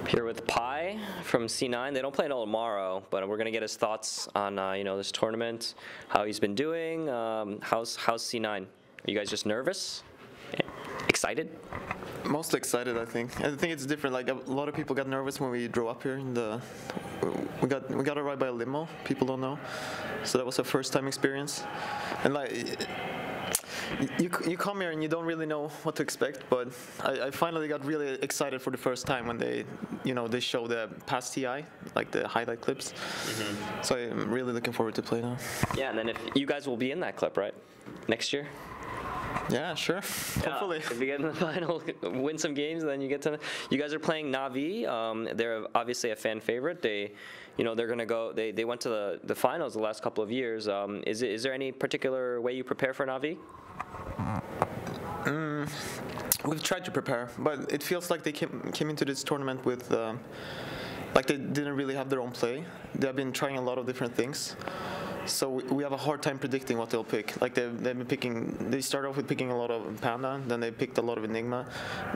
Here with Pi from C9. They don't play until tomorrow, but we're gonna get his thoughts on this tournament, how he's been doing. How's C9? Are you guys just nervous? Excited? Mostly excited, I think. I think it's different. Like a lot of people got nervous when we drove up here. We got a ride by a limo. People don't know, so that was a first-time experience. And like you come here and you don't really know what to expect. But I finally got really excited for the first time when they show the past TI, like the highlight clips. Mm-hmm. So I'm really looking forward to play now. Yeah, and then if you guys will be in that clip, right? Next year? Yeah, sure. Hopefully. If you get in the final, win some games, then you get to. You guys are playing Na'Vi. They're obviously a fan favorite. They're gonna go. They went to the finals the last couple of years. Is there any particular way you prepare for Na'Vi? We've tried to prepare, but it feels like they came into this tournament with. Like they didn't really have their own play. They've been trying a lot of different things. So we have a hard time predicting what they'll pick. Like they've been picking. They started off with picking a lot of Panda, then they picked a lot of Enigma.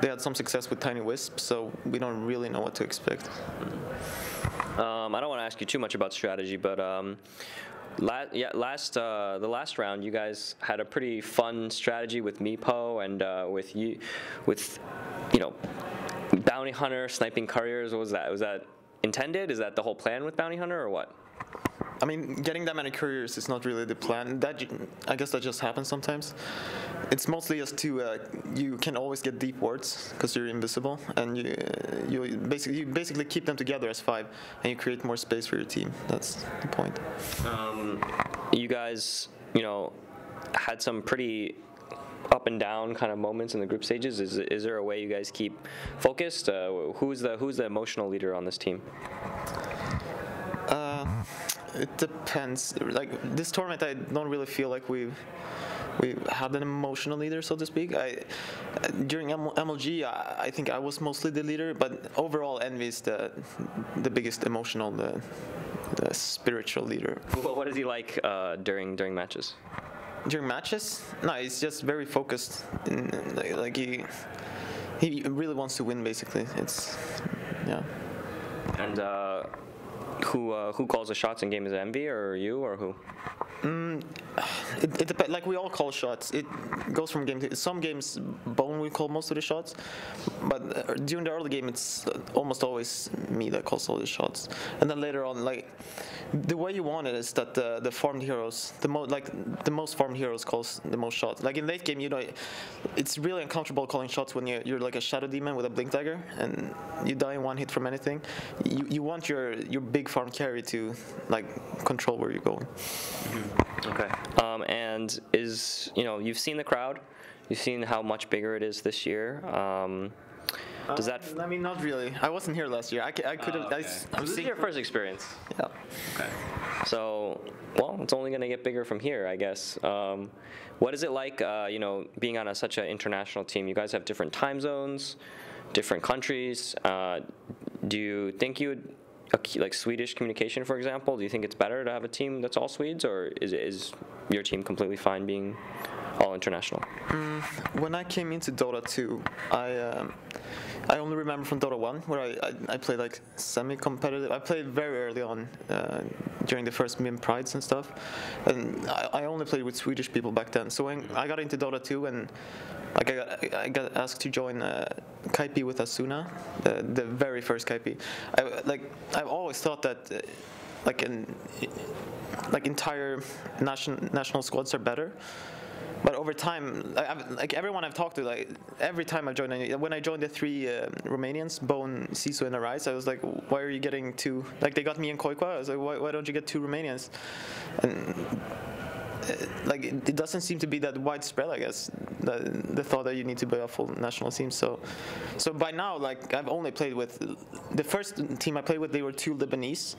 They had some success with Tiny Wisp, so we don't really know what to expect. I don't want to ask you too much about strategy, but the last round, you guys had a pretty fun strategy with Meepo and with Bounty Hunter sniping couriers. What was that? Was that intended? Is that the whole plan with Bounty Hunter, or what? I mean, getting that many couriers is not really the plan. I guess that just happens sometimes. It's mostly just to you can always get deep wards because you're invisible, and you basically keep them together as 5, and you create more space for your team. That's the point. You guys, had some pretty up and down kind of moments in the group stages. Is there a way you guys keep focused? Who's the emotional leader on this team? It depends. Like this tournament, I don't really feel like we had an emotional leader, so to speak. During MLG, I think I was mostly the leader, but overall, Envy is the biggest emotional, the spiritual leader. What is he like during matches? During matches? No, he's just very focused. Like he really wants to win, basically. Yeah. And who calls the shots in game? Is it Envy or you or who? It depends. Like we all call shots. It goes from game to some games. Bone will call most of the shots, but during the early game, it's almost always me that calls all the shots. And then later on, like the way you want it is that the farmed heroes, the most farmed heroes calls the most shots. Like in late game, it's really uncomfortable calling shots when you're like a shadow demon with a blink dagger and you die in one hit from anything. You want your big farm carry to like control where you're going. Mm-hmm. Okay. And you've seen the crowd, you've seen how much bigger it is this year. Does that? I mean, not really. I wasn't here last year. I could have. Okay. This is your first experience. Yeah. Okay. So, well, it's only going to get bigger from here, I guess. What is it like, being on such an international team? You guys have different time zones, different countries. Do you think you would? Like Swedish communication, for example, do you think it's better to have a team that's all Swedes, or is your team completely fine being all international? When I came into Dota 2, I only remember from Dota 1 where I played like semi-competitive. I played very early on during the first Mim Prides and stuff, and I only played with Swedish people back then. So when I got into Dota 2 and I got asked to join Kaipi with Asuna, the very first Kaipi. I've always thought that entire national squads are better. But over time, everyone I've talked to, every time I've joined, when I joined the 3 Romanians, Bone, Sisu, and Arise, I was like, why are you getting 2? Like they got me and Koikwa. I was like, why don't you get 2 Romanians? And it doesn't seem to be that widespread, I guess, the thought that you need to be a full national team. So by now, I've only played with the first team I played with. They were 2 Lebanese,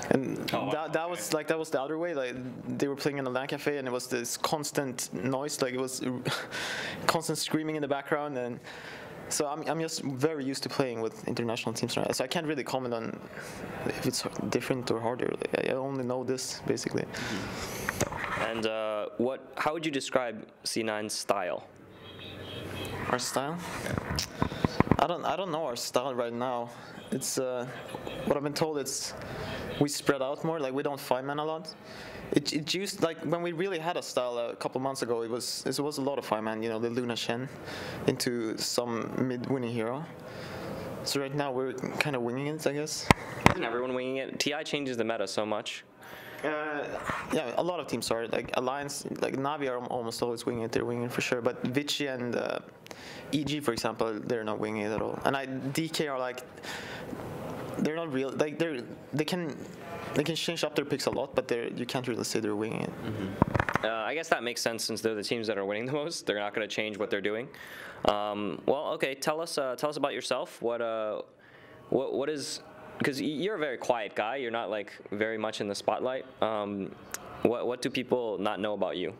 and that was the other way. Like they were playing in a LAN cafe, and it was this constant noise. Like it was constant screaming in the background, and so I'm just very used to playing with international teams right now. So I can't really comment on if it's different or harder. I only know this basically. Mm-hmm. And how would you describe C9's style? Our style? I don't know our style right now. It's what I've been told. It's we spread out more. Like we don't five-man a lot. It used like when we really had a style a couple months ago. It was a lot of five-man. You know, the Luna Chen into some mid-winning hero. So right now we're kind of winging it, I guess. Isn't everyone winging it? TI changes the meta so much. Yeah, a lot of teams are like Alliance, like Navi are almost always winging it. They're winging it for sure. But Vici and EG, for example, they're not winging it at all. And DK are like, they're not real. Like they can change up their picks a lot, but you can't really say they're winging it. Mm-hmm. I guess that makes sense since they're the teams that are winning the most. They're not going to change what they're doing. Well, okay. Tell us about yourself. What is, because you're a very quiet guy. You're not like very much in the spotlight. What do people not know about you?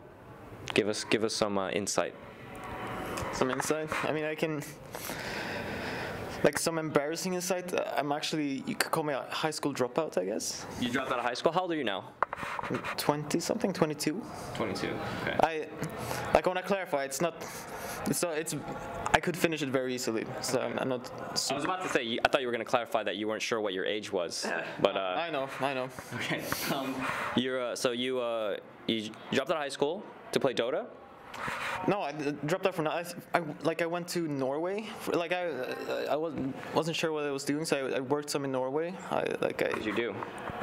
Give us some insight. Some insight. I mean, I can. Like some embarrassing insight, I'm actually, you could call me a high school dropout, I guess. You dropped out of high school? How old are you now? 20-something, 22. 22, okay. I want to clarify, it's, I could finish it very easily, so okay. I'm not... I was about to say, I thought you were going to clarify that you weren't sure what your age was, but... I know. Okay. You dropped out of high school to play Dota? No, I dropped out from that. I went to Norway. I wasn't sure what I was doing, so I worked some in Norway. What did you do?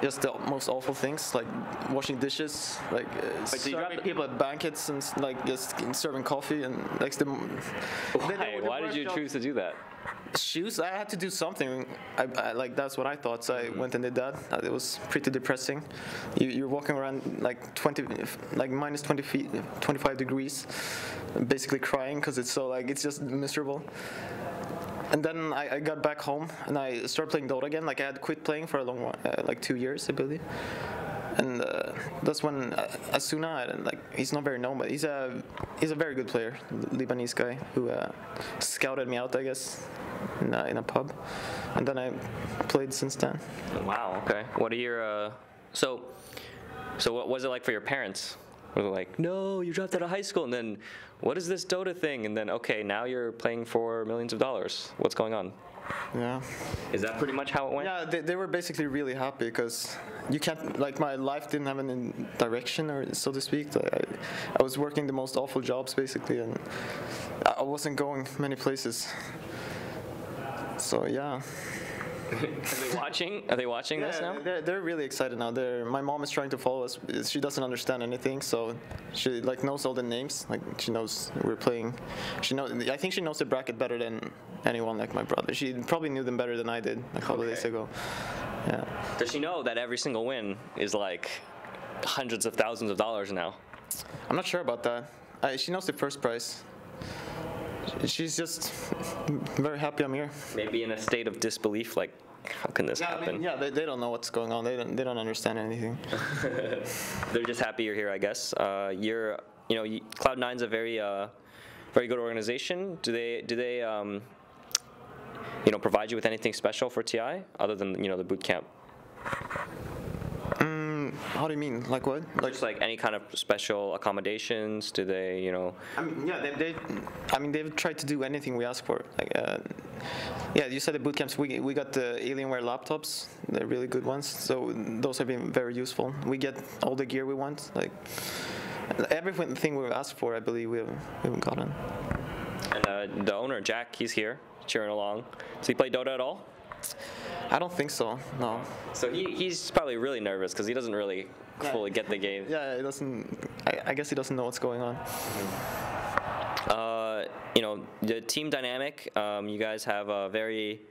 Just the most awful things, like washing dishes, like serving people at banquets, and like just serving coffee and like the. Why did you choose to do that? Shoes. I had to do something. I like that's what I thought. So I went and did that. It was pretty depressing. You're walking around like minus 20 feet, 25 degrees, basically crying because it's so like it's just miserable. And then I got back home and I started playing Dota again. Like I had quit playing for a long while, like 2 years, I believe. And that's when Asuna, and like he's not very known, but he's a very good player, Lebanese guy who scouted me out, I guess, in a pub, and then I played since then. Wow. Okay. What are your so what was it like for your parents? Were they like, no, you dropped out of high school, and then what is this Dota thing? And then okay, now you're playing for millions of dollars. What's going on? Yeah. Is that pretty much how it went? Yeah, they were basically really happy because you can't, like my life didn't have any direction, or so to speak. I was working the most awful jobs basically, and I wasn't going many places. So yeah. Are they watching this now? They're really excited now. My mom is trying to follow us. She doesn't understand anything, so she like knows all the names. Like she knows we're playing. I think she knows the bracket better than anyone. Like my brother, she probably knew them better than I did a couple of days ago. Yeah. Does she know that every single win is like hundreds of thousands of dollars now? I'm not sure about that. She knows the first prize. She's just very happy I'm here. Maybe in a state of disbelief, like, how can this happen? I mean, they don't know what's going on. They don't understand anything. They're just happy you're here, I guess. Cloud9's a very good organization. Do they provide you with anything special for TI other than the boot camp? How do you mean? Like what? Like just like any kind of special accommodations? Do they, I mean, yeah, they've tried to do anything we ask for. Like, yeah, you said the boot camps. We got the Alienware laptops. They're really good ones. So those have been very useful. We get all the gear we want. Like everything we've asked for, I believe we've gotten. And the owner, Jack, he's here cheering along. Does he play Dota at all? I don't think so, no. So he's probably really nervous because he doesn't really fully get the game. Yeah, he doesn't. I guess he doesn't know what's going on. The team dynamic. You guys have a very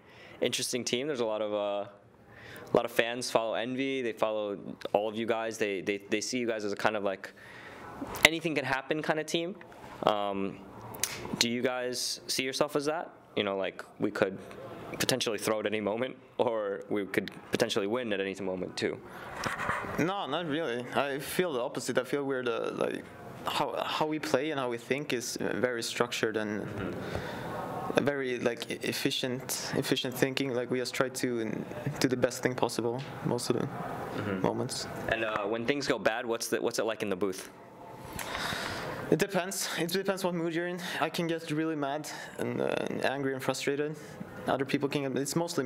interesting team. There's a lot of fans follow Envy. They follow all of you guys. They see you guys as a kind of like anything can happen kind of team. Do you guys see yourself as that? Like we could potentially throw at any moment, or we could potentially win at any moment too? No, not really. I feel the opposite. I feel we're how we play and how we think is very structured and very like efficient thinking. Like we just try to do the best thing possible most of the moments. And when things go bad, what's it like in the booth? It depends. It depends what mood you're in. I can get really mad and angry and frustrated. Other people can get, it's mostly,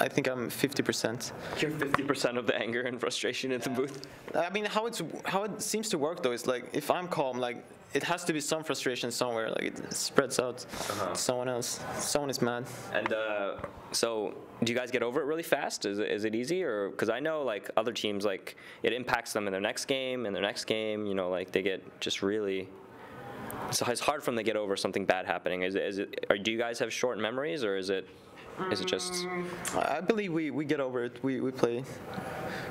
I think I'm 50%. You're 50% of the anger and frustration in the booth? I mean, how it seems to work though is like, if I'm calm, like, it has to be some frustration somewhere, like it spreads out to someone else. Someone is mad. And so, do you guys get over it really fast? Is it easy, or because I know like other teams, like it impacts them in their next game, you know, like they get just really. So it's hard for them to get over something bad happening. Is it? Or do you guys have short memories, or is it just? I believe we get over it. We play.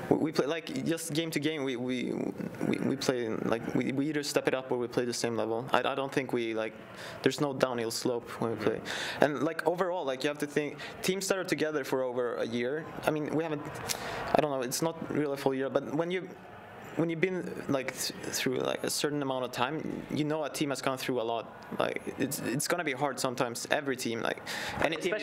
We play like just game to game. We play like we either step it up or we play the same level. I don't think we like. There's no downhill slope when we play. And like overall, like you have to think teams that are together for over a year. I mean, we haven't. I don't know. It's not really a full year, but when you've been like through like a certain amount of time, you know a team has gone through a lot. Like it's gonna be hard sometimes. Every team, like any team.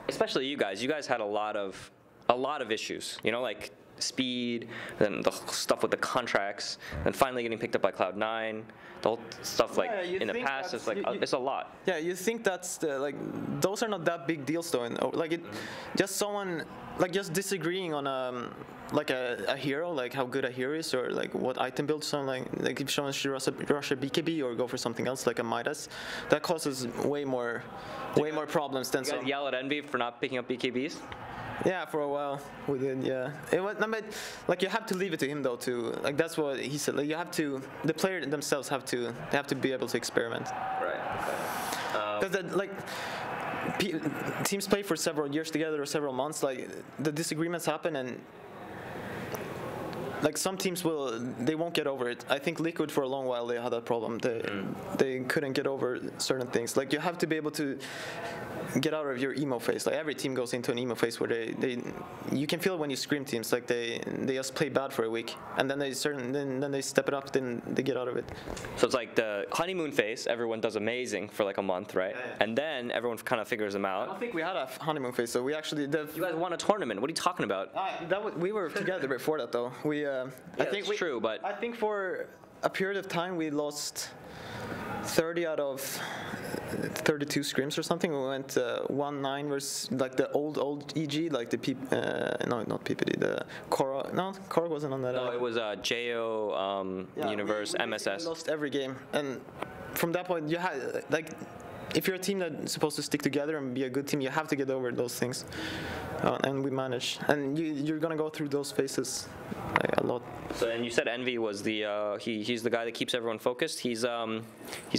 Especially you guys. You guys had a lot of issues. You know, like speed, then the stuff with the contracts, and finally getting picked up by Cloud9. The whole stuff like in the past, it's like it's a lot. Yeah, you think that's the like those are not that big deals though. And like just someone like just disagreeing on like a hero, like how good a hero is, or like what item build, something like if someone should rush a BKB or go for something else like a Midas, that causes way more problems than some. You guys yell at Envy for not picking up BKBs? Yeah, for a while we did. Yeah, it was, but like you have to leave it to him though. To like that's what he said. Like you have to, the player themselves have to be able to experiment. Right. Because like teams play for several years together or several months. Like the disagreements happen and. Like some teams they won't get over it. I think Liquid for a long while they had that problem. They couldn't get over certain things. Like you have to be able to get out of your emo phase. Like every team goes into an emo phase where you can feel it when you scream teams. Like they just play bad for a week and then then they step it up. Then they get out of it. So it's like the honeymoon phase. Everyone does amazing for like a month, right? Yeah. And then everyone kind of figures them out. I don't think we had a honeymoon phase. So we actually You guys won a tournament. What are you talking about? We were together before that though. I think it's true, but I think for a period of time we lost 30 out of 32 scrims or something. We went 1-9 versus like the old EG, like the no, not PPD, the Korra. No, Korra wasn't on that. No, it was JO Universe MSS. We lost every game, and from that point you had like. If you're a team that's supposed to stick together and be a good team, you have to get over those things, and we managed. And you're gonna go through those phases a lot. So, and you said Envy was the he's the guy that keeps everyone focused. He's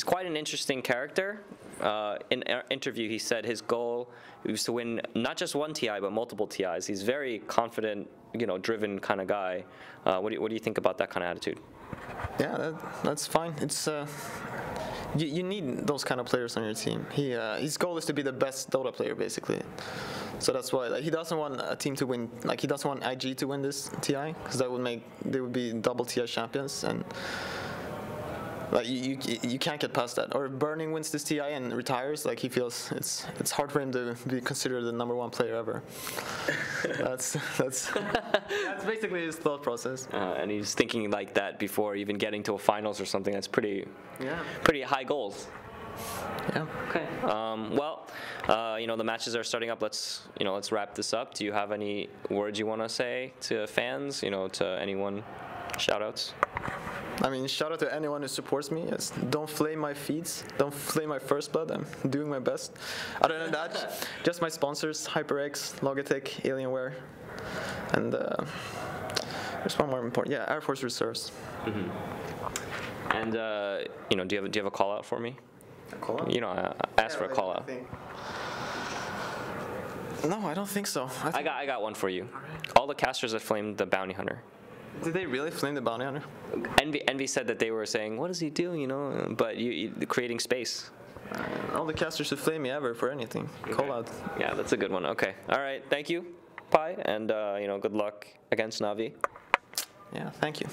quite an interesting character. In our interview, he said his goal was to win not just one TI but multiple TIs. He's very confident, you know, driven kind of guy. What do you think about that kind of attitude? Yeah, that's fine. It's. You need those kind of players on your team. His goal is to be the best Dota player, basically. So that's why he doesn't want a team to win. Like he doesn't want IG to win this TI because they would be double TI champions, and like you can't get past that. Or if Burning wins this TI and retires, like he feels it's hard for him to be considered the #1 player ever. that's basically his thought process. And he's thinking like that before even getting to a finals or something. That's pretty high goals. Yeah. Okay. You know, the matches are starting up. Let's wrap this up. Do you have any words you want to say to fans? You know, to anyone? Shout-outs? I mean, shout out to anyone who supports me. Don't flame my feeds. Don't flame my first blood. I'm doing my best. Other than that, just my sponsors, HyperX, Logitech, Alienware, and there's one more important. Yeah, Air Force Reserves. Mm-hmm. And you know, do you have a call out for me? A call out? You know, I asked for a call out. No, I don't think so. I got one for you. All the casters that flamed the bounty hunter. Did they really flame the bounty hunter? Envy said that they were saying, "What does he do?" You know, but you creating space. All the casters should flame me ever for anything. Okay. Call out. Yeah, that's a good one. Okay. All right. Thank you, Pi, and you know, good luck against Navi. Yeah. Thank you.